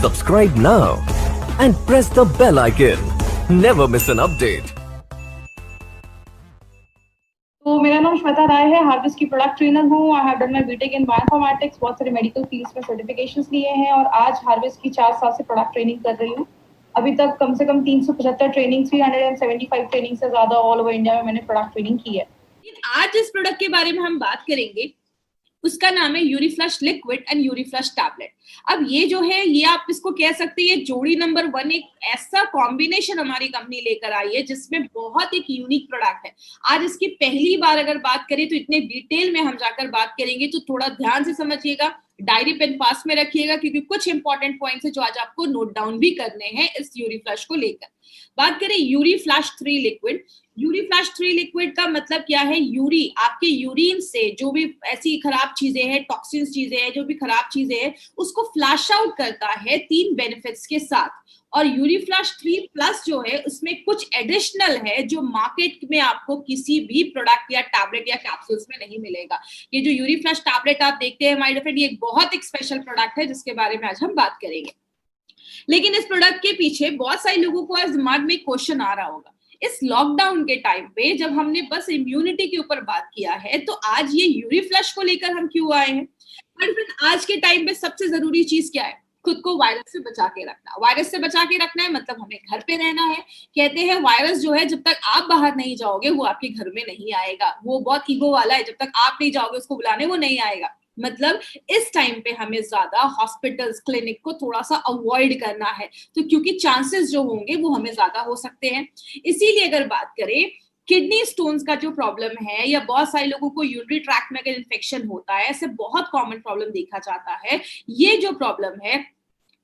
Subscribe now and press the bell icon. Never miss an update. तो मेरा नाम श्वेता राय है, हार्वेस्ट की प्रोडक्ट ट्रेनर हूँ। I have done my B Tech in bioinformatics, बहुत सारे मेडिकल फील्ड्स में सर्टिफिकेशंस लिए हैं और आज हार्वेस्ट की 4 साल से प्रोडक्ट ट्रेनिंग कर रही हूँ। अभी तक कम से कम 375 ट्रेनिंग, 375 ट्रेनिंग से ज़्यादा ऑल ओवर इंडिया में मैंने प्रोडक्ट ट्रेनिंग की है। आज जिस प्रोडक्ट के बारे में हम बात करेंगे उसका नाम है यूरीफ्लश लिक्विड एंड यूरीफ्लश टैबलेट। अब ये जो है, ये आप इसको कह सकते हैं ये जोड़ी नंबर 1 एक ऐसा कॉम्बिनेशन हमारी कंपनी लेकर आई है जिसमें बहुत एक यूनिक प्रोडक्ट है। आज इसकी पहली बार अगर बात करें तो इतने डिटेल में हम जाकर बात करेंगे, तो थोड़ा ध्यान से समझिएगा, डायरी पेन पास में रखिएगा क्योंकि कुछ इंपॉर्टेंट पॉइंट्स है जो आज आपको नोट डाउन भी करने हैं इस यूरीफ्लश को लेकर। बात करें यूरीफ्लश 3 लिक्विड। यूरीफ्लश 3 लिक्विड का मतलब क्या है? यूरी, आपके यूरिन से जो भी ऐसी खराब चीजें हैं, टॉक्सिन्स चीजें हैं, जो भी खराब चीजें हैं, उसको फ्लैश आउट करता है 3 बेनिफिट्स के साथ। और यूरीफ्लश 3 प्लस जो है उसमें कुछ एडिशनल है जो मार्केट में आपको किसी भी प्रोडक्ट या टैबलेट या कैप्सूल्स में नहीं मिलेगा। ये जो यूरीफ्लश टैबलेट आप देखते हैं माय डियर फ्रेंड, ये एक बहुत एक स्पेशल प्रोडक्ट है जिसके बारे में आज हम बात करेंगे। लेकिन इस प्रोडक्ट के पीछे बहुत सारे लोगों को आज दिमाग में क्वेश्चन आ रहा होगा, इस लॉकडाउन के टाइम पे जब हमने बस इम्यूनिटी के ऊपर बात किया है तो आज ये यूरीफ्लश को लेकर हम क्यों आए हैं? आज के टाइम पे सबसे जरूरी चीज क्या है? खुद को वायरस से बचा के रखना। वायरस से बचा के रखना है मतलब हमें घर पे रहना है। कहते हैं वायरस जो है जब तक आप बाहर नहीं जाओगे वो आपके घर में नहीं आएगा। वो बहुत ईगो वाला है, जब तक आप नहीं जाओगे उसको बुलाने वो नहीं आएगा। मतलब इस टाइम पे हमें ज्यादा हॉस्पिटल्स, क्लिनिक को थोड़ा सा अवॉइड करना है, तो क्योंकि चांसेस जो होंगे वो हमें ज्यादा हो सकते हैं। इसीलिए अगर बात करें किडनी स्टोन्स का जो प्रॉब्लम है, या बहुत सारे लोगों को यूरिनरी ट्रैक्ट में अगर इन्फेक्शन होता है, ऐसे बहुत कॉमन प्रॉब्लम देखा जाता है। ये जो प्रॉब्लम है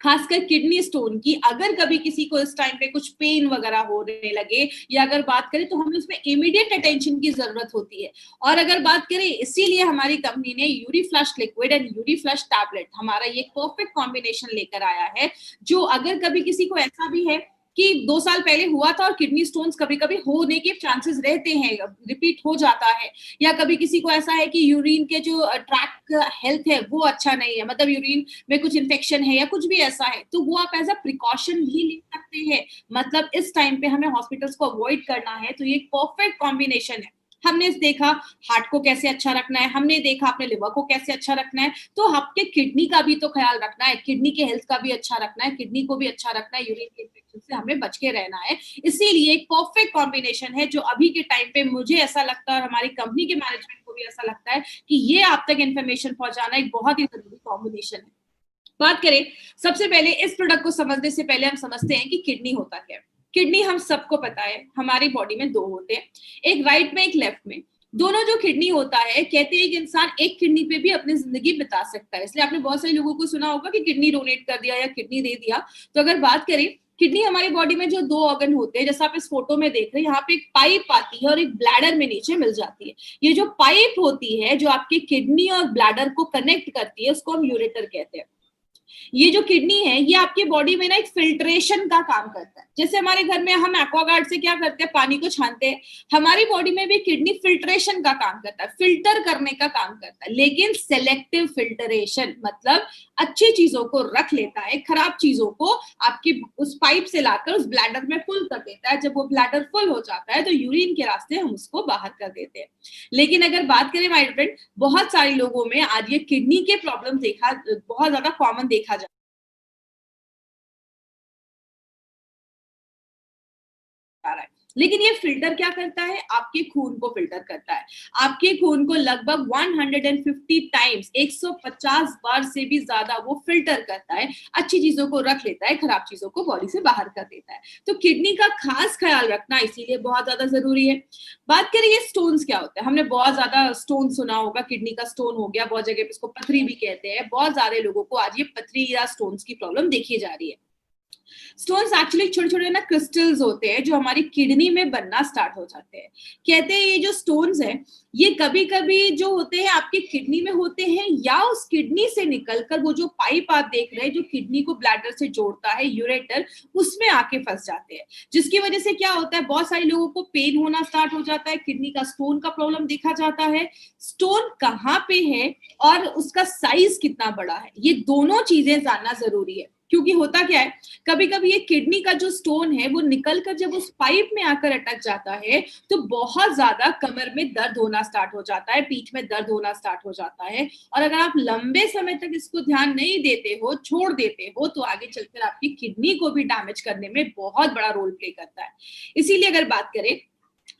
खासकर किडनी स्टोन की, अगर कभी किसी को इस टाइम पे कुछ पेन वगैरह होने लगे या अगर बात करें तो हमें उसमें इमीडिएट अटेंशन की जरूरत होती है। और अगर बात करें, इसीलिए हमारी कंपनी ने यूरीफ्लश लिक्विड एंड यूरीफ्लश टैबलेट, हमारा ये परफेक्ट कॉम्बिनेशन लेकर आया है, जो अगर कभी किसी को ऐसा भी है कि 2 साल पहले हुआ था और किडनी स्टोन्स कभी कभी होने के चांसेस रहते हैं, रिपीट हो जाता है, या कभी किसी को ऐसा है कि यूरिन के जो ट्रैक हेल्थ है वो अच्छा नहीं है, मतलब यूरिन में कुछ इन्फेक्शन है या कुछ भी ऐसा है, तो वो आप एज अ प्रिकॉशन भी ले सकते हैं। मतलब इस टाइम पे हमें हॉस्पिटल्स को अवॉइड करना है, तो ये परफेक्ट कॉम्बिनेशन है। हमने देखा हार्ट को कैसे अच्छा रखना है, हमने देखा अपने लिवर को कैसे अच्छा रखना है, तो आपके किडनी का भी तो ख्याल रखना है, किडनी के हेल्थ का भी अच्छा रखना है, किडनी को भी अच्छा रखना है, यूरिन के इन्फेक्शन से हमें बच के रहना है। इसीलिए एक परफेक्ट कॉम्बिनेशन है जो अभी के टाइम पे मुझे ऐसा लगता है और हमारी कंपनी के मैनेजमेंट को भी ऐसा लगता है कि ये आप तक इन्फॉर्मेशन पहुंचाना एक बहुत ही जरूरी कॉम्बिनेशन है। बात करें, सबसे पहले इस प्रोडक्ट को समझने से पहले हम समझते हैं कि किडनी होता क्या है। किडनी हम सबको पता है हमारी बॉडी में 2 होते हैं, एक राइट में एक लेफ्ट में। दोनों जो किडनी होता है, कहते हैं कि इंसान एक किडनी पे भी अपनी जिंदगी बिता सकता है। इसलिए आपने बहुत सारे लोगों को सुना होगा कि किडनी डोनेट कर दिया या किडनी दे दिया। तो अगर बात करें किडनी, हमारी बॉडी में जो 2 ऑर्गन होते हैं, जैसा आप इस फोटो में देख रहे हैं, यहाँ पे एक पाइप आती है और एक ब्लैडर में नीचे मिल जाती है। ये जो पाइप होती है जो आपके किडनी और ब्लैडर को कनेक्ट करती है उसको हम यूरेटर कहते हैं। ये जो किडनी है ये आपकी बॉडी में ना एक फिल्ट्रेशन का काम करता है। जैसे हमारे घर में हम एक्वागार्ड से क्या करते हैं, पानी को छानते हैं, हमारी बॉडी में भी किडनी फिल्ट्रेशन का काम करता है, फिल्टर करने का काम करता है, लेकिन सेलेक्टिव फिल्टरेशन, मतलब अच्छी चीजों को रख लेता है, खराब चीजों को आपकी उस पाइप से लाकर उस ब्लैडर में फुल कर देता है। जब वो ब्लैडर फुल हो जाता है तो यूरिन के रास्ते हम उसको बाहर कर देते हैं। लेकिन अगर बात करें माय फ्रेंड, बहुत सारे लोगों में आज ये किडनी के प्रॉब्लम बहुत ज्यादा कॉमन देखा जाता है। लेकिन ये फिल्टर क्या करता है? आपके खून को फिल्टर करता है। आपके खून को लगभग 150 टाइम्स, 150 बार से भी ज्यादा वो फिल्टर करता है, अच्छी चीजों को रख लेता है, खराब चीजों को बॉडी से बाहर कर देता है। तो किडनी का खास ख्याल रखना इसीलिए बहुत ज्यादा जरूरी है। बात करें ये स्टोन्स क्या होता है, हमने बहुत ज्यादा स्टोन सुना होगा, किडनी का स्टोन हो गया, बहुत जगह पे इसको पथरी भी कहते हैं। बहुत सारे लोगों को आज ये पथरी या स्टोन्स की प्रॉब्लम देखी जा रही है। स्टोन्स एक्चुअली छोटे छोटे ना क्रिस्टल्स होते हैं जो हमारी किडनी में बनना स्टार्ट हो जाते हैं। कहते हैं ये जो स्टोन्स हैं ये कभी कभी जो होते हैं आपके किडनी में होते हैं, या उस किडनी से निकलकर वो जो पाइप आप देख रहे हैं जो किडनी को ब्लैडर से जोड़ता है, यूरेटर, उसमें आके फंस जाते हैं। जिसकी वजह से क्या होता है, बहुत सारे लोगों को पेन होना स्टार्ट हो जाता है, किडनी का स्टोन का प्रॉब्लम देखा जाता है। स्टोन कहाँ पे है और उसका साइज कितना बड़ा है, ये दोनों चीजें जानना जरूरी है। क्योंकि होता क्या है, कभी कभी ये किडनी का जो स्टोन है वो निकल कर जब उस पाइप में आकर अटक जाता है तो बहुत ज्यादा कमर में दर्द होना स्टार्ट हो जाता है, पीठ में दर्द होना स्टार्ट हो जाता है। और अगर आप लंबे समय तक इसको ध्यान नहीं देते हो, छोड़ देते हो, तो आगे चलकर आपकी किडनी को भी डैमेज करने में बहुत बड़ा रोल प्ले करता है। इसीलिए अगर बात करें,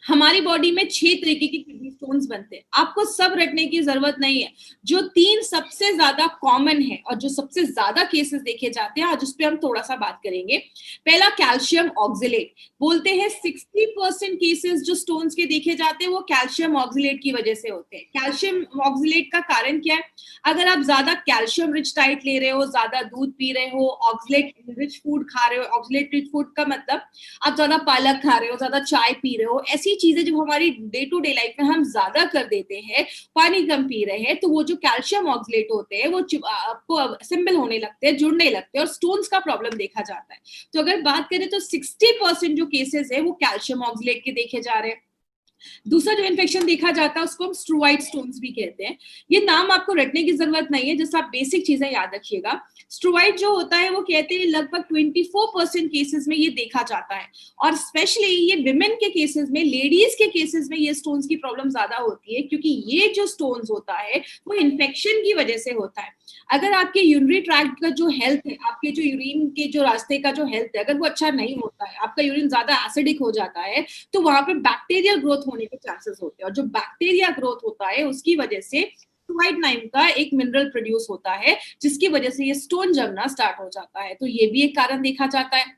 हमारी बॉडी में 6 तरीके के किडनी स्टोन्स बनते हैं। आपको सब रटने की जरूरत नहीं है। जो 3 सबसे ज्यादा कॉमन है और जो सबसे ज्यादा केसेस देखे जाते हैं, आज उस पर हम थोड़ा सा बात करेंगे। पहला कैल्शियम ऑक्सलेट। बोलते हैं 60% केसेस जो स्टोन्स के देखे जाते हैं वो कैल्शियम ऑक्सलेट की वजह से होते हैं। कैल्शियम ऑक्सलेट का कारण क्या है? अगर आप ज्यादा कैल्शियम रिच डाइट ले रहे हो, ज्यादा दूध पी रहे हो, ऑक्सलेट रिच फूड खा रहे हो, ऑक्सलेट रिच फूड का मतलब आप ज्यादा पालक खा रहे हो, ज्यादा चाय पी रहे हो, ऐसी चीजें जब हमारी डे टू डे लाइफ में हम ज्यादा कर देते हैं, पानी कम पी रहे हैं, तो वो जो कैल्शियम ऑक्सलेट होते हैं वो आपको असेंबल होने लगते हैं, जुड़ने लगते हैं और स्टोन्स का प्रॉब्लम देखा जाता है। तो अगर बात करें तो 60% जो केसेस है वो कैल्शियम ऑक्सलेट के देखे जा रहे हैं। दूसरा जो इन्फेक्शन देखा जाता है उसको हम स्ट्रोइड स्टोन्स भी कहते हैं। ये नाम आपको रटने की जरूरत नहीं है, जैसे आप बेसिक चीजें याद रखिएगा। स्ट्रोइड जो होता है वो कहते हैं लगभग 24% केसेस में ये देखा जाता है, और स्पेशली ये विमेन के केसेस में, लेडीज के केसेस में ये स्टोन्स की प्रॉब्लम ज्यादा होती है, क्योंकि ये जो स्टोन्स होता है वो इन्फेक्शन की वजह से होता है। अगर आपके यूरिनरी ट्रैक्ट का जो हेल्थ है, आपके जो यूरिन के जो रास्ते का जो हेल्थ है, अगर वो अच्छा नहीं होता है, आपका यूरिन ज्यादा एसिडिक हो जाता है, तो वहां पे बैक्टीरियल ग्रोथ होने के चांसेस होते हैं, और जो बैक्टीरिया ग्रोथ होता है उसकी वजह से स्ट्रोइड नाम का एक मिनरल प्रोड्यूस होता है, जिसकी वजह से ये स्टोन जमना स्टार्ट हो जाता है। तो ये भी एक कारण देखा जाता है।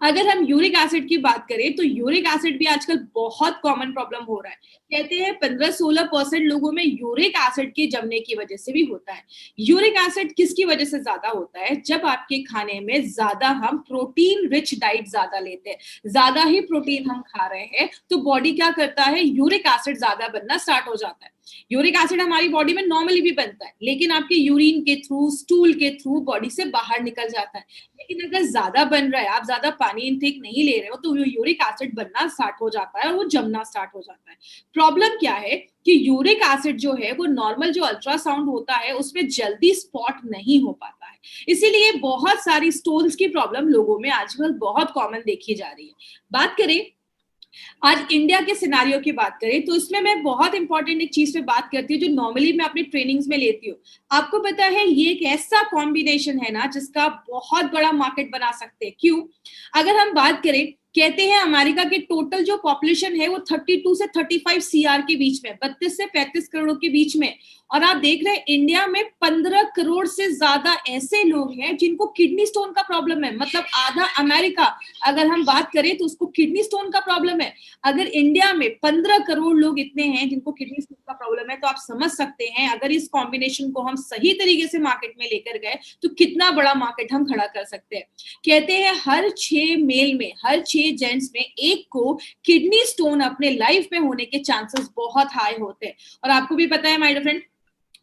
अगर हम यूरिक एसिड की बात करें तो यूरिक एसिड भी आजकल बहुत कॉमन प्रॉब्लम हो रहा है। कहते हैं 15-16% लोगों में यूरिक एसिड के जमने की वजह से भी होता है। यूरिक एसिड किसकी वजह से ज्यादा होता है? जब आपके खाने में ज्यादा हम प्रोटीन रिच डाइट ज्यादा लेते हैं, ज्यादा ही प्रोटीन हम खा रहे हैं, तो बॉडी क्या करता है, यूरिक एसिड ज्यादा बनना स्टार्ट हो जाता है। यूरिक एसिड हमारी बॉडी में नॉर्मली भी बनता है, लेकिन आपके यूरिन के थ्रू, स्टूल के थ्रू बॉडी से बाहर निकल जाता है। लेकिन अगर ज्यादा बन रहा है, आप ज्यादा पानी इनटेक नहीं ले रहे हो, तो यूरिक एसिड बनना स्टार्ट हो जाता है और वो जमना स्टार्ट हो जाता है। प्रॉब्लम क्या है कि यूरिक एसिड जो है वो नॉर्मल जो अल्ट्रासाउंड होता है उसमें जल्दी स्पॉट नहीं हो पाता है, इसीलिए बहुत सारी स्टोन्स की प्रॉब्लम लोगों में आजकल बहुत कॉमन देखी जा रही है। बात करें आज इंडिया के सिनारियो की बात करें तो इसमें मैं बहुत इंपॉर्टेंट एक चीज पे बात करती हूँ जो नॉर्मली मैं अपनी ट्रेनिंग्स में लेती हूँ। आपको पता है ये एक ऐसा कॉम्बिनेशन है ना जिसका बहुत बड़ा मार्केट बना सकते हैं। क्यों? अगर हम बात करें, कहते हैं अमेरिका के टोटल जो पॉपुलेशन है वो 32 से 35 सीआर के बीच में, 32 से 35 करोड़ के बीच में, और आप देख रहे हैं इंडिया में 15 करोड़ से ज्यादा ऐसे लोग हैं जिनको किडनी स्टोन का प्रॉब्लम है। मतलब आधा अमेरिका अगर हम बात करें तो उसको किडनी स्टोन का प्रॉब्लम है। अगर इंडिया में 15 करोड़ लोग इतने हैं जिनको किडनी स्टोन का प्रॉब्लम है, तो आप समझ सकते हैं अगर इस कॉम्बिनेशन को हम सही तरीके से मार्केट में लेकर गए तो कितना बड़ा मार्केट हम खड़ा कर सकते हैं। कहते हैं हर 6 मेल में, हर 6 जेंट्स में एक को किडनी स्टोन अपने लाइफ में होने के चांसेस बहुत हाई होते हैं। और आपको भी पता है माय डियर फ्रेंड,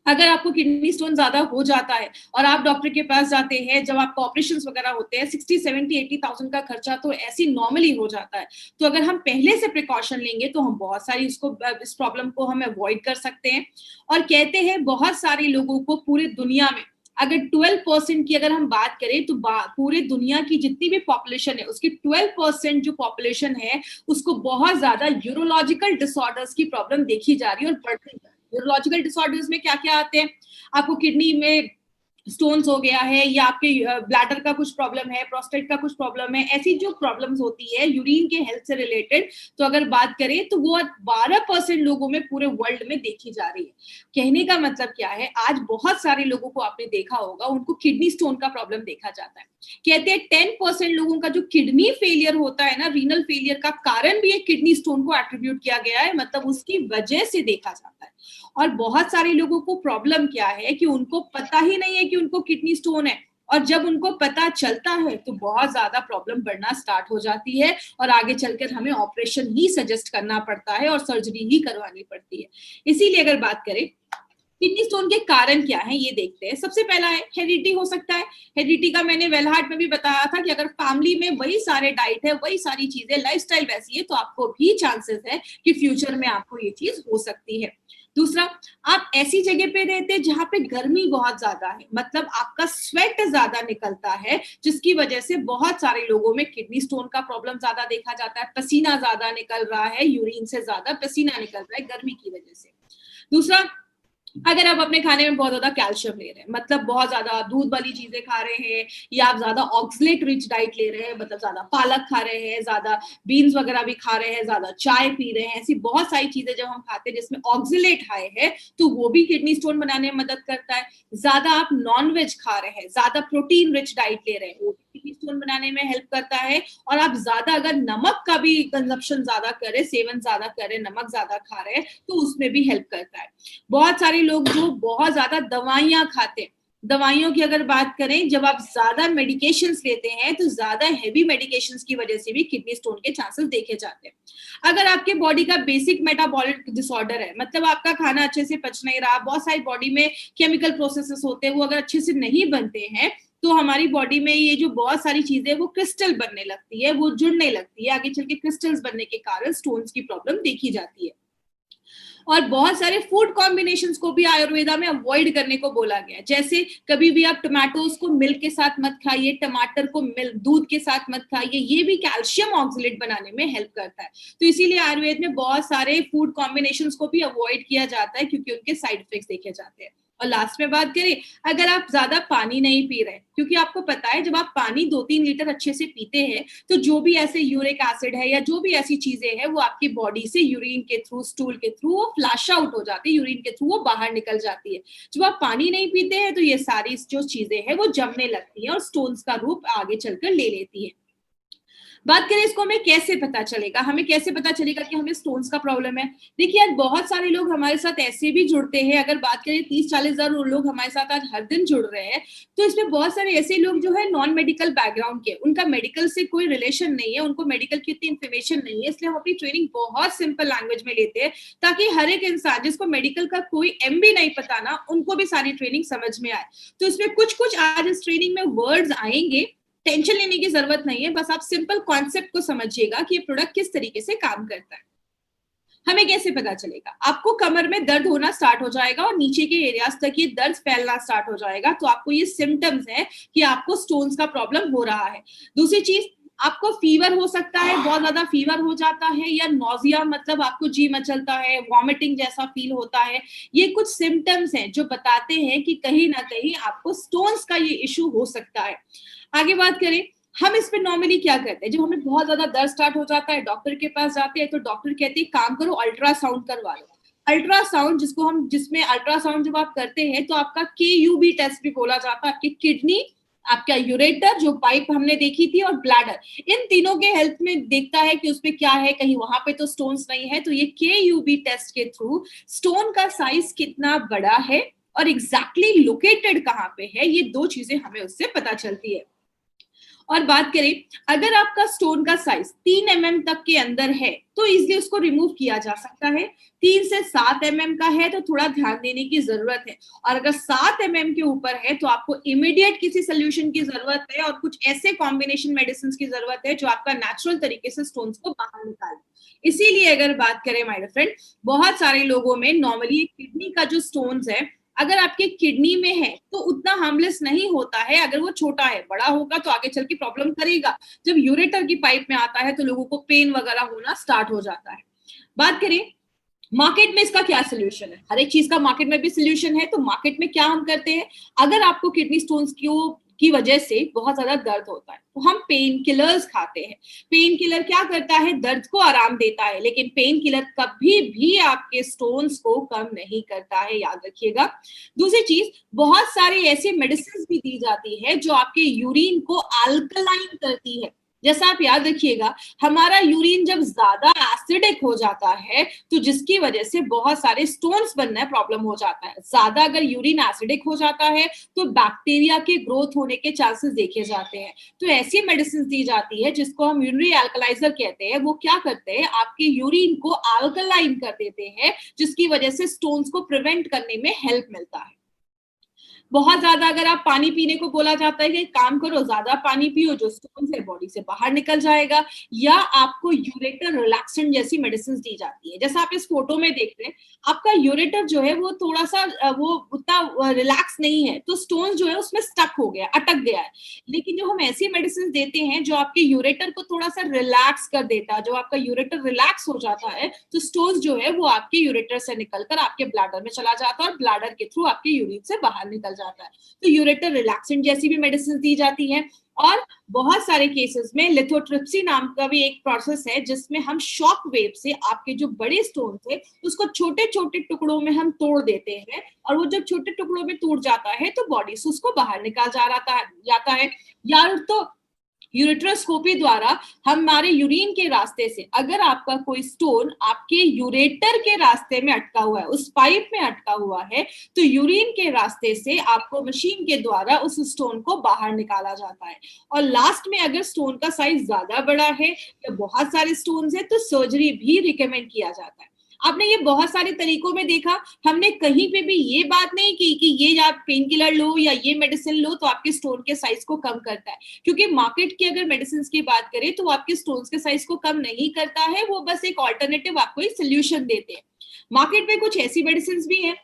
अगर आपको किडनी स्टोन ज्यादा हो जाता है और आप डॉक्टर के पास जाते हैं, जब आपका ऑपरेशन वगैरह होते हैं, 60-70-80,000 का खर्चा तो ऐसी नॉर्मली हो जाता है। तो अगर हम पहले से प्रिकॉशन लेंगे तो हम बहुत सारी इस प्रॉब्लम को हम अवॉइड कर सकते हैं। और कहते हैं बहुत सारे लोगों को पूरे दुनिया में अगर 12% की अगर हम बात करें तो पूरे दुनिया की जितनी भी पॉपुलेशन है उसकी 12% जो पॉपुलेशन है उसको बहुत ज्यादा यूरोलॉजिकल डिसऑर्डर्स की प्रॉब्लम देखी जा रही है और बढ़ती है। यूरोलॉजिकल डिसऑर्डर्स में क्या क्या आते हैं? आपको किडनी में स्टोन्स हो गया है, या आपके ब्लैडर का कुछ प्रॉब्लम है, प्रोस्टेट का कुछ प्रॉब्लम है, ऐसी जो प्रॉब्लम्स होती है यूरिन के हेल्थ से रिलेटेड, तो अगर बात करें तो वो 12% लोगों में पूरे वर्ल्ड में देखी जा रही है। कहने का मतलब क्या है, आज बहुत सारे लोगों को आपने देखा होगा उनको किडनी स्टोन का प्रॉब्लम देखा जाता है। कहते हैं 10% लोगों का जो किडनी फेलियर होता है ना, रीनल फेलियर का कारण भी एक किडनी स्टोन को एट्रीब्यूट किया गया है, मतलब उसकी वजह से देखा जाता है। और बहुत सारे लोगों को प्रॉब्लम क्या है कि उनको पता ही नहीं है कि उनको किडनी स्टोन है, और जब उनको पता चलता है तो बहुत ज्यादा प्रॉब्लम बढ़ना स्टार्ट हो जाती है और आगे चलकर हमें ऑपरेशन ही सजेस्ट करना पड़ता है और सर्जरी ही करवानी पड़ती है। इसीलिए अगर बात करें किडनी स्टोन के कारण क्या है ये देखते हैं। सबसे पहला है हेरिडिटी हो सकता है। हेरिडिटी का मैंने वेलहार्ट में भी बताया था कि अगर फैमिली में वही सारे डाइट है, वही सारी चीजें, लाइफस्टाइल वैसी है, तो आपको भी चांसेस है कि फ्यूचर में आपको ये चीज हो सकती है। दूसरा, आप ऐसी जगह पे रहते हैं जहां पे गर्मी बहुत ज्यादा है, मतलब आपका स्वेट ज्यादा निकलता है, जिसकी वजह से बहुत सारे लोगों में किडनी स्टोन का प्रॉब्लम ज्यादा देखा जाता है, पसीना ज्यादा निकल रहा है, यूरिन से ज्यादा पसीना निकल रहा है गर्मी की वजह से। दूसरा, अगर आप अपने खाने में बहुत ज्यादा कैल्शियम ले रहे हैं, मतलब बहुत ज्यादा दूध वाली चीजें खा रहे हैं, या आप ज्यादा ऑक्सलेट रिच डाइट ले रहे हैं, मतलब ज्यादा पालक खा रहे हैं, ज्यादा बीन्स वगैरह भी खा रहे हैं, ज्यादा चाय पी रहे हैं, ऐसी बहुत सारी चीजें जब हम खाते हैं जिसमें ऑक्सलेट हाई है, तो वो भी किडनी स्टोन बनाने में मदद करता है। ज्यादा आप नॉन वेज खा रहे हैं, ज्यादा प्रोटीन रिच डाइट ले रहे हैं, वो भी किडनी स्टोन बनाने में हेल्प करता है। और आप ज्यादा अगर नमक का भी कंजप्शन ज्यादा करें, सेवन ज्यादा करें, नमक ज्यादा खा रहे हैं, तो उसमें भी हेल्प करता है। बहुत सारे लोग जो बहुत ज्यादा दवाइयां खाते हैं, दवाइयों की अगर बात करें, जब आप ज्यादा मेडिकेशंस लेते हैं तो ज्यादा हेवी मेडिकेशंस की वजह से भी किडनी स्टोन के चांसेस देखे जाते हैं। अगर आपके बॉडी का बेसिक मेटाबॉलिक डिसऑर्डर है, मतलब आपका खाना अच्छे से पच नहीं रहा, बहुत सारी बॉडी में केमिकल प्रोसेसेस होते हैं, वो अगर अच्छे से नहीं बनते हैं, तो हमारी बॉडी में ये जो बहुत सारी चीजें वो क्रिस्टल बनने लगती है, वो जुड़ने लगती है, आगे चल के क्रिस्टल्स बनने के कारण स्टोन्स की प्रॉब्लम देखी जाती है। और बहुत सारे फूड कॉम्बिनेशंस को भी आयुर्वेदा में अवॉइड करने को बोला गया है। जैसे कभी भी आप टमाटोज को मिल्क के साथ मत खाइए, टमाटर को दूध के साथ मत खाइए, ये भी कैल्शियम ऑक्सलेट बनाने में हेल्प करता है। तो इसीलिए आयुर्वेद में बहुत सारे फूड कॉम्बिनेशंस को भी अवॉइड किया जाता है, क्योंकि उनके साइड इफेक्ट्स देखे जाते हैं। और लास्ट में बात करें, अगर आप ज्यादा पानी नहीं पी रहे, क्योंकि आपको पता है जब आप पानी 2-3 लीटर अच्छे से पीते हैं, तो जो भी ऐसे यूरिक एसिड है या जो भी ऐसी चीजें हैं, वो आपकी बॉडी से यूरिन के थ्रू, स्टूल के थ्रू वो फ्लैश आउट हो जाती है, यूरिन के थ्रू वो बाहर निकल जाती है। जब आप पानी नहीं पीते हैं, तो ये सारी जो चीजें हैं वो जमने लगती है और स्टोन्स का रूप आगे चलकर ले लेती है। बात करें इसको हमें कैसे पता चलेगा, हमें कैसे पता चलेगा कि हमें स्टोन्स का प्रॉब्लम है। देखिए, आज बहुत सारे लोग हमारे साथ ऐसे भी जुड़ते हैं, अगर बात करें 30-40 हजार लोग हमारे साथ आज हर दिन जुड़ रहे हैं, तो इसमें बहुत सारे ऐसे लोग जो है नॉन मेडिकल बैकग्राउंड के, उनका मेडिकल से कोई रिलेशन नहीं है, उनको मेडिकल की इतनी इन्फॉर्मेशन नहीं है, इसलिए हम अपनी ट्रेनिंग बहुत सिंपल लैंग्वेज में लेते हैं, ताकि हर एक इंसान जिसको मेडिकल का कोई एम भी नहीं पता ना, उनको भी सारी ट्रेनिंग समझ में आए। तो इसमें कुछ कुछ आज इस ट्रेनिंग में वर्ड्स आएंगे, टेंशन लेने की जरूरत नहीं है, बस आप सिंपल कॉन्सेप्ट को समझिएगा कि ये प्रोडक्ट किस तरीके से काम करता है। हमें कैसे पता चलेगा, आपको कमर में दर्द होना स्टार्ट हो जाएगा और नीचे के एरियाज तक ये दर्द फैलना स्टार्ट हो जाएगा, तो आपको ये सिम्टम्स है कि आपको स्टोन्स का प्रॉब्लम हो रहा है। दूसरी चीज, आपको फीवर हो सकता है, बहुत ज्यादा फीवर हो जाता है, या नोजिया, मतलब आपको जी मचलता है, वॉमिटिंग जैसा फील होता है। ये कुछ सिम्टम्स हैं जो बताते हैं कि कहीं ना कहीं आपको स्टोन्स का ये इश्यू हो सकता है। आगे बात करें, हम इस पे नॉर्मली क्या करते हैं, जब हमें बहुत ज्यादा दर्द स्टार्ट हो जाता है, डॉक्टर के पास जाते हैं, तो डॉक्टर कहते हैं काम करो, अल्ट्रासाउंड करवा लो। अल्ट्रासाउंड जिसमें अल्ट्रासाउंड जब आप करते हैं, तो आपका KUB टेस्ट भी बोला जाता है, आपकी किडनी, आपका यूरेटर जो पाइप हमने देखी थी, और ब्लैडर, इन तीनों के हेल्थ में देखता है कि उसमें क्या है, कहीं वहां पे तो स्टोन्स नहीं है। तो ये KUB टेस्ट के थ्रू स्टोन का साइज कितना बड़ा है और एग्जैक्टली लोकेटेड कहाँ पे है, ये दो चीजें हमें उससे पता चलती है। और बात करें, अगर आपका स्टोन का साइज 3 mm तक के अंदर है, तो इजीली उसको रिमूव किया जा सकता है। 3 से 7 mm का है तो थोड़ा ध्यान देने की जरूरत है, और अगर 7 mm के ऊपर है तो आपको इमीडिएट किसी सोल्यूशन की जरूरत है, और कुछ ऐसे कॉम्बिनेशन मेडिसिन की जरूरत है जो आपका नेचुरल तरीके से स्टोन्स को बाहर निकाले। इसीलिए अगर बात करें माय फ्रेंड, बहुत सारे लोगों में नॉर्मली किडनी का जो स्टोन्स है, अगर आपके किडनी में है तो उतना हार्मलेस नहीं होता है, अगर वो छोटा है, बड़ा होगा तो आगे चल के प्रॉब्लम करेगा। जब यूरेटर की पाइप में आता है तो लोगों को पेन वगैरह होना स्टार्ट हो जाता है। बात करें मार्केट में इसका क्या सोल्यूशन है, हर एक चीज का मार्केट में भी सोल्यूशन है। तो मार्केट में क्या हम करते हैं, अगर आपको किडनी स्टोन्स की वजह से बहुत ज्यादा दर्द होता है, तो हम पेन किलर्स खाते हैं। पेन किलर क्या करता है, दर्द को आराम देता है, लेकिन पेन किलर कभी भी आपके स्टोन्स को कम नहीं करता है, याद रखिएगा। दूसरी चीज, बहुत सारी ऐसी मेडिसिन भी दी जाती है जो आपके यूरिन को अल्कलाइन करती है। जैसा आप याद रखिएगा, हमारा यूरिन जब ज्यादा एसिडिक हो जाता है, तो जिसकी वजह से बहुत सारे स्टोन्स बनना प्रॉब्लम हो जाता है। ज्यादा अगर यूरिन एसिडिक हो जाता है तो बैक्टीरिया के ग्रोथ होने के चांसेस देखे जाते हैं। तो ऐसी मेडिसिन दी जाती है जिसको हम यूरिनरी अल्कलाइजर कहते हैं। वो क्या करते हैं, आपके यूरिन को अल्कलाइन कर देते हैं, जिसकी वजह से स्टोन्स को प्रिवेंट करने में हेल्प मिलता है। बहुत ज्यादा अगर आप पानी पीने को बोला जाता है कि काम करो, ज्यादा पानी पियो, जो स्टोन है बॉडी से बाहर निकल जाएगा, या आपको यूरेटर रिलैक्सेंट जैसी मेडिसिन दी जाती है। जैसा आप इस फोटो में देख रहे हैं, आपका यूरेटर जो है वो थोड़ा सा वो उतना रिलैक्स नहीं है, तो स्टोन जो है उसमें स्टक हो गया, अटक गया है। लेकिन जो हम ऐसी मेडिसिन देते हैं जो आपके यूरेटर को थोड़ा सा रिलैक्स कर देता है, जो आपका यूरेटर रिलैक्स हो जाता है, तो स्टोन जो है वो आपके यूरेटर से निकलकर आपके ब्लैडर में चला जाता है और ब्लैडर के थ्रू आपके यूरिन से बाहर निकल जाता है। तो यूरेटर रिलैक्सेंट जैसी भी मेडिसिन दी जाती है। और बहुत सारे केसेस में लिथोट्रिप्सी नाम का भी एक प्रोसेस है जिसमें हम शॉक वेव से आपके जो बड़े स्टोन थे उसको छोटे छोटे टुकड़ों में हम तोड़ देते हैं, और वो जब छोटे टुकड़ों में टूट जाता है तो बॉडी से उसको बाहर निकाल जाता है। या तो यूरेट्रोस्कोपी द्वारा हमारे यूरिन के रास्ते से, अगर आपका कोई स्टोन आपके यूरेटर के रास्ते में अटका हुआ है, उस पाइप में अटका हुआ है, तो यूरिन के रास्ते से आपको मशीन के द्वारा उस स्टोन को बाहर निकाला जाता है। और लास्ट में अगर स्टोन का साइज ज्यादा बड़ा है या बहुत सारे स्टोन है तो सर्जरी भी रिकमेंड किया जाता है। आपने ये बहुत सारे तरीकों में देखा, हमने कहीं पे भी ये बात नहीं की कि ये आप पेन किलर लो या ये मेडिसिन लो तो आपके स्टोन के साइज को कम करता है, क्योंकि मार्केट की अगर मेडिसिन की बात करें तो आपके स्टोन्स के साइज को कम नहीं करता है, वो बस एक ऑल्टरनेटिव आपको एक सोल्यूशन देते हैं। मार्केट में कुछ ऐसी मेडिसिन भी है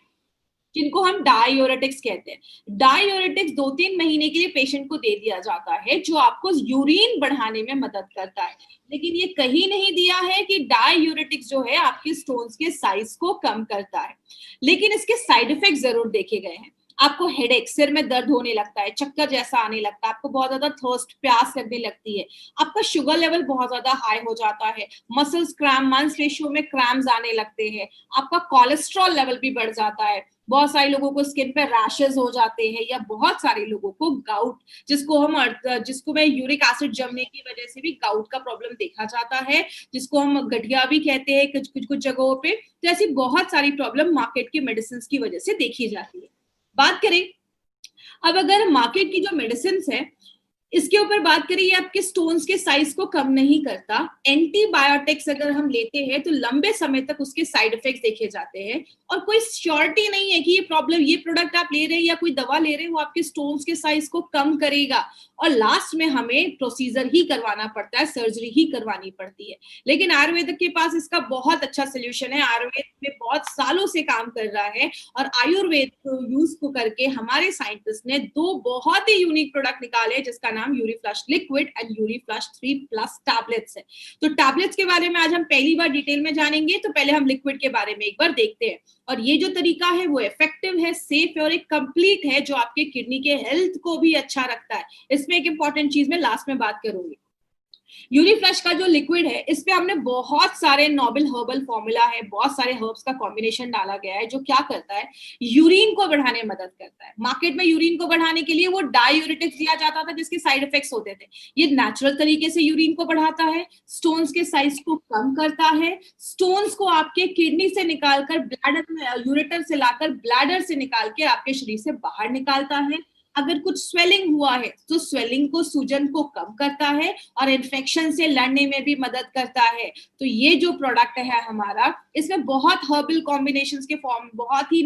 जिनको हम डायूरेटिक्स कहते हैं। डायूरेटिक्स 2-3 महीने के लिए पेशेंट को दे दिया जाता है, जो आपको यूरिन बढ़ाने में मदद करता है। लेकिन ये कहीं नहीं दिया है कि डायूरेटिक्स जो है आपके स्टोन्स के साइज को कम करता है। लेकिन इसके साइड इफेक्ट जरूर देखे गए हैं। आपको हेडेक, सिर में दर्द होने लगता है, चक्कर जैसा आने लगता है, आपको बहुत ज्यादा थर्स्ट, प्यास लगने लगती है, आपका शुगर लेवल बहुत ज्यादा हाई हो जाता है, मसल्स क्रैम्प, मांसपेशियों में क्रैम्प्स आने लगते हैं, आपका कोलेस्ट्रॉल लेवल भी बढ़ जाता है, बहुत सारे लोगों को स्किन पे रैशेस हो जाते हैं, या बहुत सारे लोगों को गाउट, जिसको में यूरिक एसिड जमने की वजह से भी गाउट का प्रॉब्लम देखा जाता है, जिसको हम गठिया भी कहते हैं कुछ जगहों पे। तो ऐसी बहुत सारी प्रॉब्लम मार्केट की मेडिसिन की वजह से देखी जाती है। बात करें अब अगर मार्केट की जो मेडिसिन है इसके ऊपर बात करें, ये आपके स्टोन्स के साइज को कम नहीं करता। एंटीबायोटिक्स अगर हम लेते हैं तो लंबे समय तक उसके साइड इफेक्ट्स देखे जाते हैं, और कोई श्योरिटी नहीं है कि ये प्रोडक्ट आप ले रहे हैं या कोई दवा ले रहे हैं वो आपके स्टोन्स के साइज को कम करेगा, और लास्ट में हमें प्रोसीजर ही करवाना पड़ता है, सर्जरी ही करवानी पड़ती है। लेकिन आयुर्वेद के पास इसका बहुत अच्छा सोल्यूशन है। आयुर्वेद में बहुत सालों से काम कर रहा है, और आयुर्वेद को यूज को करके हमारे साइंटिस्ट ने 2 बहुत ही यूनिक प्रोडक्ट निकाले जिसका नाम यूरीफ्लश लिक्विड एंड यूरीफ्लश 3+ टैबलेट्स है। तो टैबलेट्स के बारे में आज हम पहली बार डिटेल में जानेंगे, तो पहले हम लिक्विड के बारे में एक बार देखते हैं। और ये जो तरीका है वो इफेक्टिव है, सेफ है और एक कंप्लीट है, जो आपके किडनी के हेल्थ को भी अच्छा रखता है। इसमें एक इंपॉर्टेंट चीज मैं लास्ट में बात करूंगी। यूरीफ्लश का जो लिक्विड है इस पे हमने बहुत सारे नोबल हर्बल फॉर्मूला है, बहुत सारे हर्ब्स का कॉम्बिनेशन डाला गया है, जो क्या करता है, यूरिन को बढ़ाने में मदद करता है। मार्केट में यूरिन को बढ़ाने के लिए वो डायूरेटिक्स दिया जाता था जिसके साइड इफेक्ट्स होते थे। ये नेचुरल तरीके से यूरिन को बढ़ाता है, स्टोन्स के साइज को कम करता है, स्टोन्स को आपके किडनी से निकालकर ब्लैडर में, यूरेटर से लाकर ब्लैडर से निकाल के आपके शरीर से बाहर निकालता है। अगर कुछ स्वेलिंग हुआ है तो स्वेलिंग को, सूजन को कम करता है, और इन्फेक्शन से लड़ने में भी मदद करता है। तो ये जो प्रोडक्ट है हमारा, इसमें बहुत हर्बल कॉम्बिनेशंस के फॉर्म, बहुत ही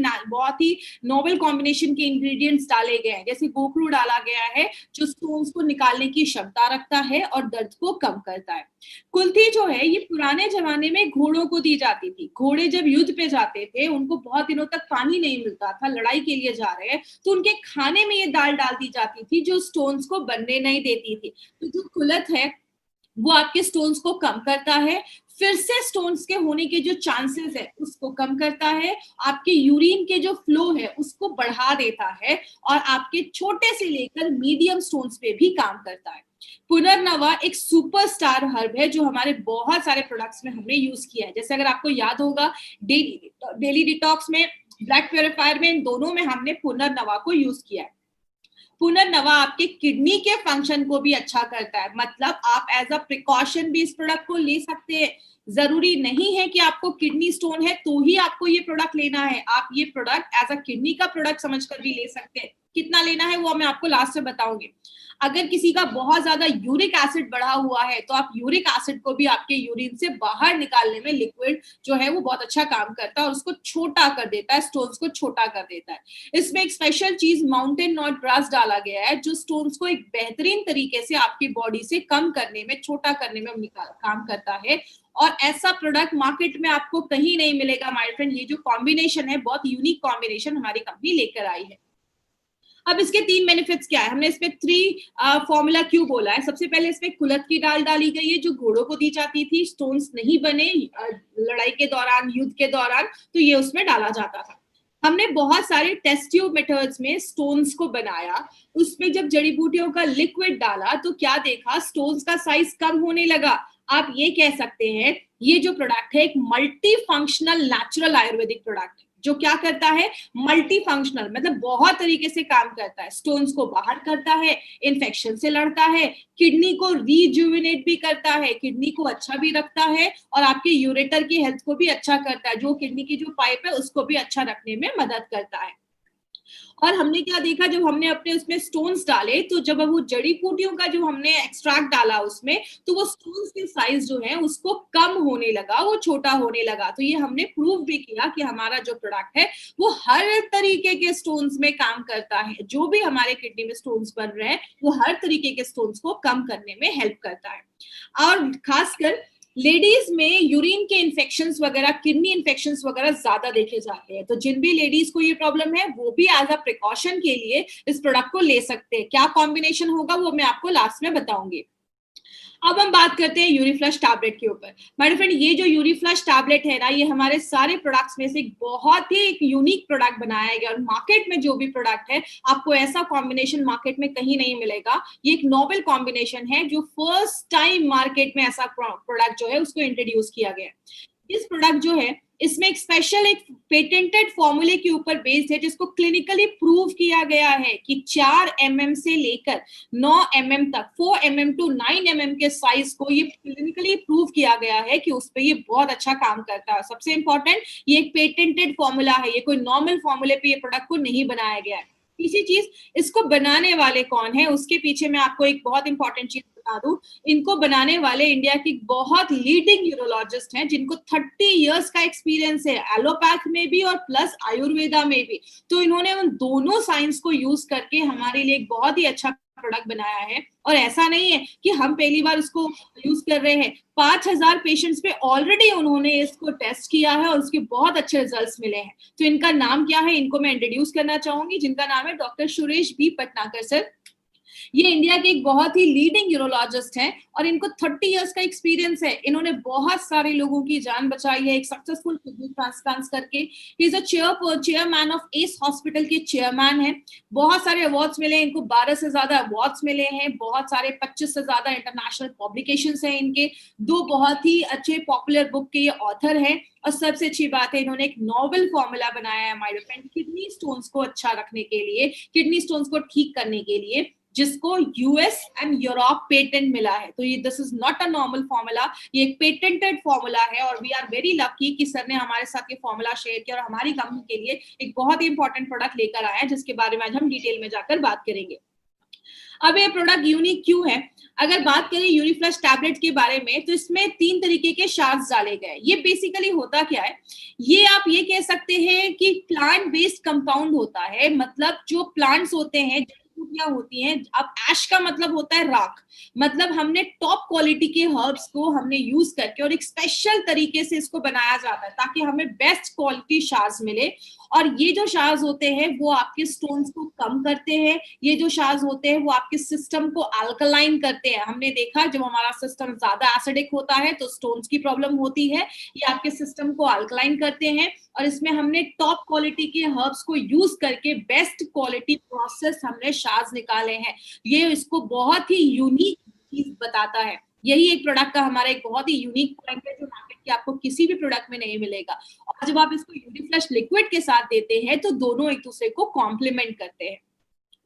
नोवेल कॉम्बिनेशन के इंग्रेडिएंट्स डाले गए हैं। जैसे गोखरू डाला गया है जो स्टोन्स को निकालने की क्षमता रखता है और दर्द को कम करता है। कुल्थी जो है ये पुराने जमाने में घोड़ों को दी जाती थी। घोड़े जब युद्ध पे जाते थे, उनको बहुत दिनों तक पानी नहीं मिलता था, लड़ाई के लिए जा रहे हैं, तो उनके खाने में ये दाल डाल दी जाती थी जो स्टोन्स को बनने नहीं देती थी। तो जो कुलथ है वो आपके स्टोन्स को कम करता है, फिर से स्टोन्स के होने के जो चांसेस है उसको कम करता है, आपके यूरिन के जो फ्लो है उसको बढ़ा देता है, और आपके छोटे से लेकर मीडियम स्टोन्स पे भी काम करता है। पुनर्नवा एक सुपरस्टार हर्ब है जो हमारे बहुत सारे प्रोडक्ट्स में हमने यूज किया है। जैसे अगर आपको याद होगा, डेली डिटॉक्स में, ब्लड प्योरीफायर में, इन दोनों में हमने पुनर्नवा को यूज किया है। पुनर्नवा आपके किडनी के फंक्शन को भी अच्छा करता है, मतलब आप एज अ प्रिकॉशन भी इस प्रोडक्ट को ले सकते हैं। जरूरी नहीं है कि आपको किडनी स्टोन है तो ही आपको ये प्रोडक्ट लेना है, आप ये प्रोडक्ट एज अ किडनी का प्रोडक्ट समझकर भी ले सकते हैं। कितना लेना है वो मैं आपको लास्ट में बताऊंगी। अगर किसी का बहुत ज्यादा यूरिक एसिड बढ़ा हुआ है तो आप यूरिक एसिड को भी आपके यूरिन से बाहर निकालने में लिक्विड जो है वो बहुत अच्छा काम करता है और उसको छोटा कर देता है, स्टोन्स को छोटा कर देता है। इसमें एक स्पेशल चीज माउंटेन नॉट ग्रास डाला गया है जो स्टोन्स को एक बेहतरीन तरीके से आपकी बॉडी से कम करने में, छोटा करने में काम करता है। और ऐसा प्रोडक्ट मार्केट में आपको कहीं नहीं मिलेगा माय फ्रेंड। ये जो कॉम्बिनेशन है बहुत यूनिक कॉम्बिनेशन हमारी कंपनी लेकर आई है। अब इसके 3 बेनिफिट्स क्या है, हमने इसमें 3 फॉर्मूला क्यों बोला है। सबसे पहले इसमें कुल्थ की दाल डाली गई है जो घोड़ों को दी जाती थी, स्टोन्स नहीं बने लड़ाई के दौरान, युद्ध के दौरान, तो ये उसमें डाला जाता था। हमने बहुत सारे टेस्ट ट्यूब मेथड्स में स्टोन्स को बनाया, उसमें जब जड़ी बूटियों का लिक्विड डाला तो क्या देखा, स्टोन्स का साइज कम होने लगा। आप ये कह सकते हैं ये जो प्रोडक्ट है एक multi functional natural Ayurvedic product है जो क्या करता है, मल्टी फंक्शनल मतलब बहुत तरीके से काम करता है। स्टोन्स को बाहर करता है, इन्फेक्शन से लड़ता है, किडनी को रिजुविनेट भी करता है, किडनी को अच्छा भी रखता है और आपके यूरेटर की हेल्थ को भी अच्छा करता है, जो किडनी की जो पाइप है उसको भी अच्छा रखने में मदद करता है। और हमने क्या देखा, जब हमने अपने उसमें स्टोन्स डाले तो जब वो जड़ी बूटियों का जो हमने एक्सट्रैक्ट डाला उसमें, तो वो स्टोन्स के साइज जो है उसको कम होने लगा, वो छोटा होने लगा। तो ये हमने प्रूव भी किया कि हमारा जो प्रोडक्ट है वो हर तरीके के स्टोन्स में काम करता है। जो भी हमारे किडनी में स्टोन्स बन रहे हैं वो हर तरीके के स्टोन्स को कम करने में हेल्प करता है। और खासकर लेडीज में यूरिन के इन्फेक्शंस वगैरह, किडनी इन्फेक्शंस वगैरह ज्यादा देखे जाते हैं। तो जिन भी लेडीज को ये प्रॉब्लम है वो भी एज अ प्रिकॉशन के लिए इस प्रोडक्ट को ले सकते हैं। क्या कॉम्बिनेशन होगा वो मैं आपको लास्ट में बताऊंगी। अब हम बात करते हैं यूरीफ्लश टैबलेट के ऊपर। माय फ्रेंड, ये जो यूरीफ्लश टैबलेट है ना, ये हमारे सारे प्रोडक्ट्स में से एक बहुत ही एक यूनिक प्रोडक्ट बनाया गया और मार्केट में जो भी प्रोडक्ट है आपको ऐसा कॉम्बिनेशन मार्केट में कहीं नहीं मिलेगा। ये एक नोवेल कॉम्बिनेशन है जो फर्स्ट टाइम मार्केट में ऐसा प्रोडक्ट जो है उसको इंट्रोड्यूस किया गया है। इस प्रोडक्ट जो है इसमें एक स्पेशल एक पेटेंटेड फॉर्मूले के ऊपर बेस्ड है जिसको क्लिनिकली प्रूव किया गया है कि 4 mm से लेकर 9 mm तक, 4 mm टू 9 mm के साइज को ये क्लिनिकली प्रूव किया गया है कि उस पर ये बहुत अच्छा काम करता है। सबसे इंपॉर्टेंट, ये एक पेटेंटेड फॉर्मूला है, ये कोई नॉर्मल फॉर्मूले पे ये प्रोडक्ट को नहीं बनाया गया है। तीसरी चीज, इसको बनाने वाले कौन है उसके पीछे मैं आपको एक बहुत इंपॉर्टेंट चीज बता दूं। इनको बनाने वाले इंडिया की बहुत लीडिंग यूरोलॉजिस्ट हैं जिनको 30 इयर्स का एक्सपीरियंस है, एलोपैथ में भी और प्लस आयुर्वेदा में भी। तो इन्होंने उन दोनों साइंस को यूज करके हमारे लिए एक बहुत ही अच्छा प्रोडक्ट बनाया है। और ऐसा नहीं है कि हम पहली बार उसको यूज कर रहे हैं, 5000 पेशेंट्स पे ऑलरेडी उन्होंने इसको टेस्ट किया है और उसके बहुत अच्छे रिजल्ट्स मिले हैं। तो इनका नाम क्या है, इनको मैं इंट्रोड्यूस करना चाहूंगी, जिनका नाम है डॉक्टर सुरेश बी पटनाकर सर। ये इंडिया के एक बहुत ही लीडिंग यूरोलॉजिस्ट हैं और इनको 30 इयर्स का एक्सपीरियंस है। इन्होंने बहुत सारे लोगों की जान बचाई है एक सक्सेसफुल किडनी ट्रांसप्लांट करके। He is a chairman of S hospital के चेयरमैन है। बहुत सारे अवार्ड्स मिले इनको, 12 से ज्यादा अवार्ड्स मिले हैं, बहुत सारे 25 से ज्यादा इंटरनेशनल पब्लिकेशंस हैं इनके, 2 बहुत ही अच्छे पॉपुलर बुक के ये ऑथर हैं। और सबसे अच्छी बात है इन्होंने एक नोवेल फॉर्मूला बनाया है माय फ्रेंड किडनी स्टोन्स को अच्छा रखने के लिए, किडनी स्टोन्स को ठीक करने के लिए, जिसको यूएस एंड यूरोप पेटेंट मिला है। तो ये this is not a normal formula, ये एक पेटेंटेड फॉर्मूला है और वी आर वेरी लकी कि सर ने हमारे साथ ये फॉर्मूला शेयर किया और हमारी कंपनी के लिए एक बहुत ही इंपॉर्टेंट प्रोडक्ट लेकर आया है जिसके बारे में आज हम डिटेल में जाकर बात करेंगे। अब ये प्रोडक्ट यूनिक क्यों है, अगर बात करें यूरीफ्लश टैबलेट के बारे में तो इसमें 3 तरीके के शार्ट्स डाले गए। ये बेसिकली होता क्या है, ये आप ये कह सकते हैं कि प्लांट बेस्ड कंपाउंड होता है। मतलब जो प्लांट्स होते हैं, होती हैं, अब ऐश का मतलब होता है राख, मतलब हमने टॉप क्वालिटी के हर्ब्स को हमने यूज करके और एक स्पेशल तरीके से इसको बनाया जाता है ताकि हमें बेस्ट क्वालिटी शार्स मिले। और ये जो शार्स होते हैं वो आपके स्टोन्स को कम करते हैं, ये जो शार्स होते हैं वो आपके सिस्टम को अल्कलाइन करते हैं। हमने देखा जब हमारा सिस्टम ज्यादा एसिडिक होता है तो स्टोन्स की प्रॉब्लम होती है, ये आपके सिस्टम को अल्कलाइन करते हैं। और इसमें हमने टॉप क्वालिटी के हर्ब्स को यूज करके बेस्ट क्वालिटी प्रोसेस हमने शार्स निकाले हैं। ये इसको बहुत ही यूनिक चीज बताता है। यही एक प्रोडक्ट का हमारा एक बहुत ही यूनिक पॉइंट है जो मार्केट के आपको किसी भी प्रोडक्ट में नहीं मिलेगा। और जब आप इसको यूरीफ्लश लिक्विड के साथ देते हैं तो दोनों एक दूसरे को कॉम्प्लीमेंट करते हैं।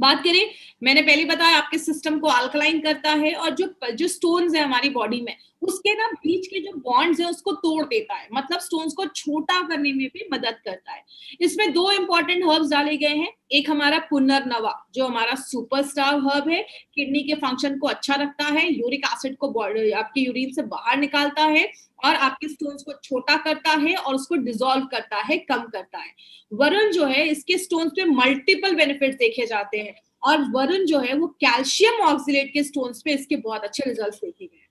बात करें, मैंने पहले बताया आपके सिस्टम को अल्कलाइन करता है और जो स्टोन्स है हमारी बॉडी में उसके ना बीच के जो बॉन्ड्स है उसको तोड़ देता है, मतलब स्टोन्स को छोटा करने में भी मदद करता है। इसमें 2 इंपॉर्टेंट हर्ब्स डाले गए हैं, एक हमारा पुनर्नवा जो हमारा सुपरस्टार हर्ब है, किडनी के फंक्शन को अच्छा रखता है, यूरिक एसिड को आपके यूरिन से बाहर निकालता है और आपके स्टोन्स को छोटा करता है और उसको डिसॉल्व करता है, कम करता है। वरुण जो है इसके स्टोन्स पे मल्टीपल बेनिफिट्स देखे जाते हैं और वरुण जो है वो कैल्शियम ऑक्सिलेट के स्टोन्स पे इसके बहुत अच्छे रिजल्ट्स देखे गए।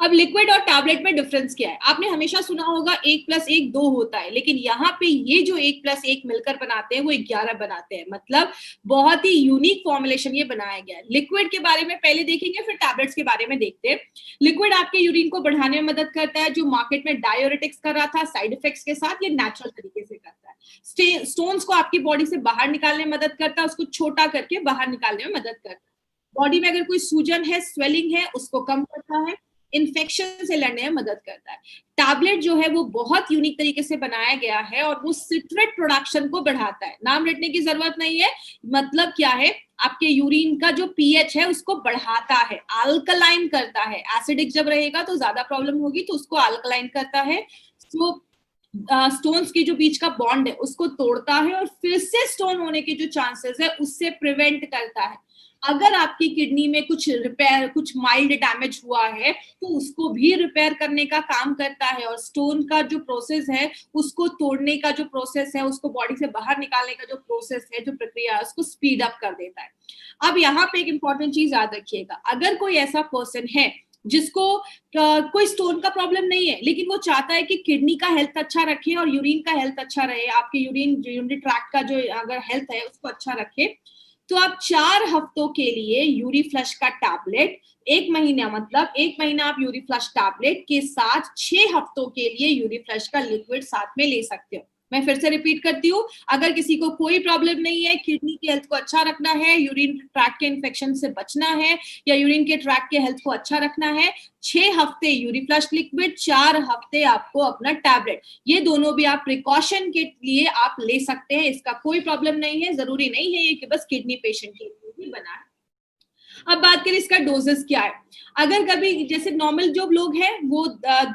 अब लिक्विड और टैबलेट में डिफरेंस क्या है? आपने हमेशा सुना होगा 1+1 2 होता है, लेकिन यहाँ पे ये जो 1+1 मिलकर बनाते हैं वो 11 बनाते हैं, मतलब बहुत ही यूनिक फॉर्मुलेशन ये बनाया गया है। लिक्विड के बारे में पहले देखेंगे, फिर टैबलेट्स के बारे में देखते हैं। लिक्विड आपके यूरिन को बढ़ाने में मदद करता है, जो मार्केट में डायोरेटिक्स कर रहा था साइड इफेक्ट्स के साथ, ये नेचुरल तरीके से करता है। स्टोन्स को आपकी बॉडी से बाहर निकालने में मदद करता है, उसको छोटा करके बाहर निकालने में मदद करता है। बॉडी में अगर कोई सूजन है, स्वेलिंग है, उसको कम करता है, इन्फेक्शन से लड़ने में मदद करता है। टैबलेट जो है वो बहुत यूनिक तरीके से बनाया गया है और वो सिट्रेट प्रोडक्शन को बढ़ाता है। नाम रटने की जरूरत नहीं है, मतलब क्या है, आपके यूरिन का जो पीएच है उसको बढ़ाता है, अल्कलाइन करता है। एसिडिक जब रहेगा तो ज्यादा प्रॉब्लम होगी, तो उसको अल्कलाइन करता है। तो स्टोन्स के जो बीच का बॉन्ड है उसको तोड़ता है और फिर से स्टोन होने के जो चांसेस है उससे प्रिवेंट करता है। अगर आपकी किडनी में कुछ माइल्ड डैमेज हुआ है तो उसको भी रिपेयर करने का काम करता है और स्टोन का जो प्रोसेस है उसको तोड़ने का जो प्रोसेस है, उसको बॉडी से बाहर निकालने का जो प्रोसेस है, जो प्रक्रिया है, उसको स्पीड अप कर देता है। अब यहाँ पे एक इंपॉर्टेंट चीज याद रखिएगा, अगर कोई ऐसा पर्सन है जिसको कोई स्टोन का प्रॉब्लम नहीं है लेकिन वो चाहता है कि किडनी का हेल्थ अच्छा रखे और यूरिन का हेल्थ अच्छा रहे, आपके यूरिनरी ट्रैक्ट का जो अगर हेल्थ है उसको अच्छा रखे, तो आप 4 हफ्तों के लिए यूरी फ्लश का टैबलेट, 1 महीना मतलब 1 महीना आप यूरी फ्लश टैबलेट के साथ 6 हफ्तों के लिए यूरी फ्लश का लिक्विड साथ में ले सकते हो। मैं फिर से रिपीट करती हूँ, अगर किसी को कोई प्रॉब्लम नहीं है, किडनी की हेल्थ को अच्छा रखना है, यूरिन ट्रैक्ट के इन्फेक्शन से बचना है या यूरिन के ट्रैक्ट के हेल्थ को अच्छा रखना है, 6 हफ्ते यूरी फ्लश लिक्विड, 4 हफ्ते आपको अपना टैबलेट, ये दोनों भी आप प्रिकॉशन के लिए आप ले सकते हैं। इसका कोई प्रॉब्लम नहीं है, जरूरी नहीं है ये कि बस किडनी पेशेंट के लिए ही बना है। अब बात करें इसका डोजेस क्या है। अगर कभी जैसे नॉर्मल जो लोग हैं वो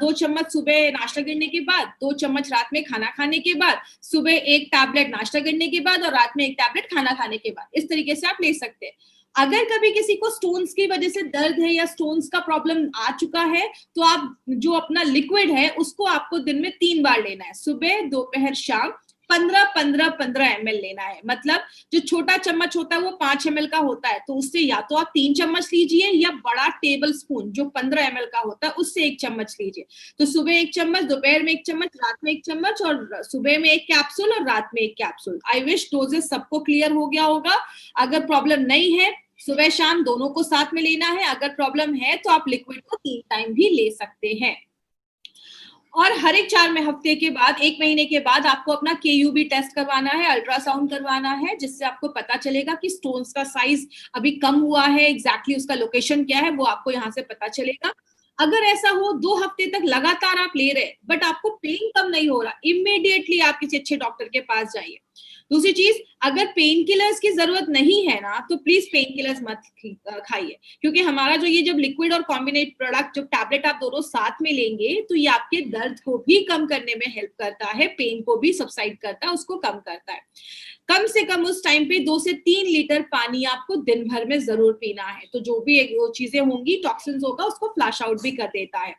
2 चम्मच सुबह नाश्ता करने के बाद, 2 चम्मच रात में खाना खाने के बाद, सुबह 1 टैबलेट नाश्ता करने के बाद और रात में 1 टैबलेट खाना खाने के बाद, इस तरीके से आप ले सकते हैं। अगर कभी किसी को स्टोन्स की वजह से दर्द है या स्टोन्स का प्रॉब्लम आ चुका है तो आप जो अपना लिक्विड है उसको आपको दिन में 3 बार लेना है, सुबह, दोपहर, शाम, 15-15-15 ml लेना है। मतलब जो छोटा चम्मच होता है वो 5 ml का होता है, तो उससे या तो आप 3 चम्मच लीजिए या बड़ा टेबल स्पून जो 15 ml का होता है उससे 1 चम्मच लीजिए। तो सुबह 1 चम्मच, दोपहर में 1 चम्मच, रात में 1 चम्मच और सुबह में 1 कैप्सूल और रात में 1 कैप्सूल। आई विश डोजेस सबको क्लियर हो गया होगा। अगर प्रॉब्लम नहीं है, सुबह शाम दोनों को साथ में लेना है। अगर प्रॉब्लम है तो आप लिक्विड को 3 टाइम भी ले सकते हैं। और हर एक 4 हफ्ते के बाद, 1 महीने के बाद आपको अपना KUB टेस्ट करवाना है, अल्ट्रासाउंड करवाना है, जिससे आपको पता चलेगा कि स्टोन्स का साइज अभी कम हुआ है, एग्जैक्टली उसका लोकेशन क्या है वो आपको यहाँ से पता चलेगा। अगर ऐसा हो 2 हफ्ते तक लगातार आप ले रहे बट आपको पेन कम नहीं हो रहा, इमीडिएटली आप किसी अच्छे डॉक्टर के पास जाइए। दूसरी चीज, अगर पेन किलर्स की जरूरत नहीं है ना तो प्लीज पेन किलर्स मत खाइए, क्योंकि हमारा जो ये जब लिक्विड और कॉम्बिनेट प्रोडक्ट जो टैबलेट आप दोनों साथ में लेंगे तो ये आपके दर्द को भी कम करने में हेल्प करता है, पेन को भी सबसाइड करता है, उसको कम करता है। कम से कम उस टाइम पे 2 से 3 लीटर पानी आपको दिन भर में जरूर पीना है, तो जो भी वो चीजें होंगी, टॉक्सिन्स होगा, उसको फ्लैश आउट भी कर देता है।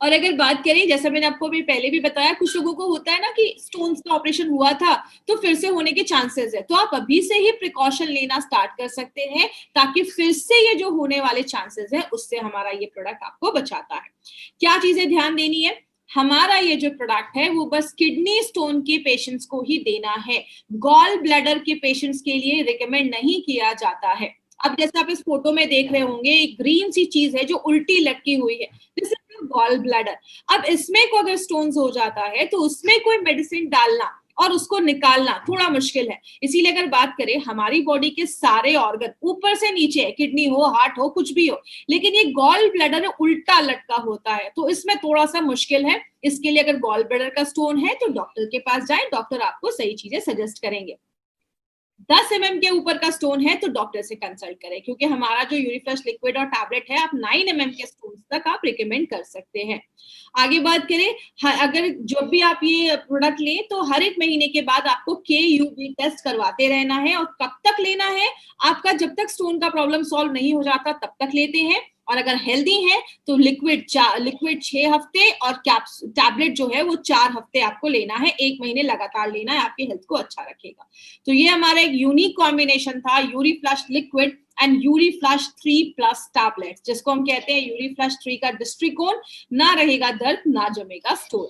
और अगर बात करें, जैसा मैंने आपको भी पहले भी बताया, कुछ लोगों को होता है ना कि स्टोन्स का ऑपरेशन हुआ था तो फिर से होने के चांसेस है, तो आप अभी से ही प्रिकॉशन लेना स्टार्ट कर सकते हैं ताकि फिर से ये जो होने वाले चांसेस है उससे हमारा ये प्रोडक्ट आपको बचाता है। क्या चीजें ध्यान देनी है, हमारा ये जो प्रोडक्ट है वो बस किडनी स्टोन के पेशेंट्स को ही देना है, गॉल ब्लैडर के पेशेंट्स के लिए रिकमेंड नहीं किया जाता है। अब जैसे आप इस फोटो में देख रहे होंगे, एक ग्रीन सी चीज है जो उल्टी लटकी हुई है, दिस इज गॉल ब्लैडर। अब इसमें को अगर स्टोन्स हो जाता है तो उसमें कोई मेडिसिन डालना और उसको निकालना थोड़ा मुश्किल है। इसीलिए अगर बात करें, हमारी बॉडी के सारे ऑर्गन ऊपर से नीचे है, किडनी हो, हार्ट हो, कुछ भी हो, लेकिन ये गॉल ब्लैडर उल्टा लटका होता है, तो इसमें थोड़ा सा मुश्किल है। इसके लिए अगर गॉल ब्लैडर का स्टोन है तो डॉक्टर के पास जाए, डॉक्टर आपको सही चीजें सजेस्ट करेंगे। 10 mm के ऊपर का स्टोन है तो डॉक्टर से कंसल्ट करें, क्योंकि हमारा जो यूरिफ्लश लिक्विड और टैबलेट है आप 9 mm के स्टोन तक आप रिकमेंड कर सकते हैं। आगे बात करें, अगर जब भी आप ये प्रोडक्ट लें तो हर एक महीने के बाद आपको KUB टेस्ट करवाते रहना है। और कब तक लेना है? आपका जब तक स्टोन का प्रॉब्लम सॉल्व नहीं हो जाता तब तक लेते हैं। और अगर हेल्दी है तो लिक्विड 6 हफ्ते और टैबलेट जो है वो 4 हफ्ते आपको लेना है, 1 महीने लगातार लेना है, आपकी हेल्थ को अच्छा रखेगा। तो ये हमारा एक यूनिक कॉम्बिनेशन था, यूरिफ्लश लिक्विड एंड यूरिफ्लश 3+ टैबलेट, जिसको हम कहते हैं यूरिफ्लश 3 का दृष्टिकोण, ना रहेगा दर्द ना जमेगा स्टोन।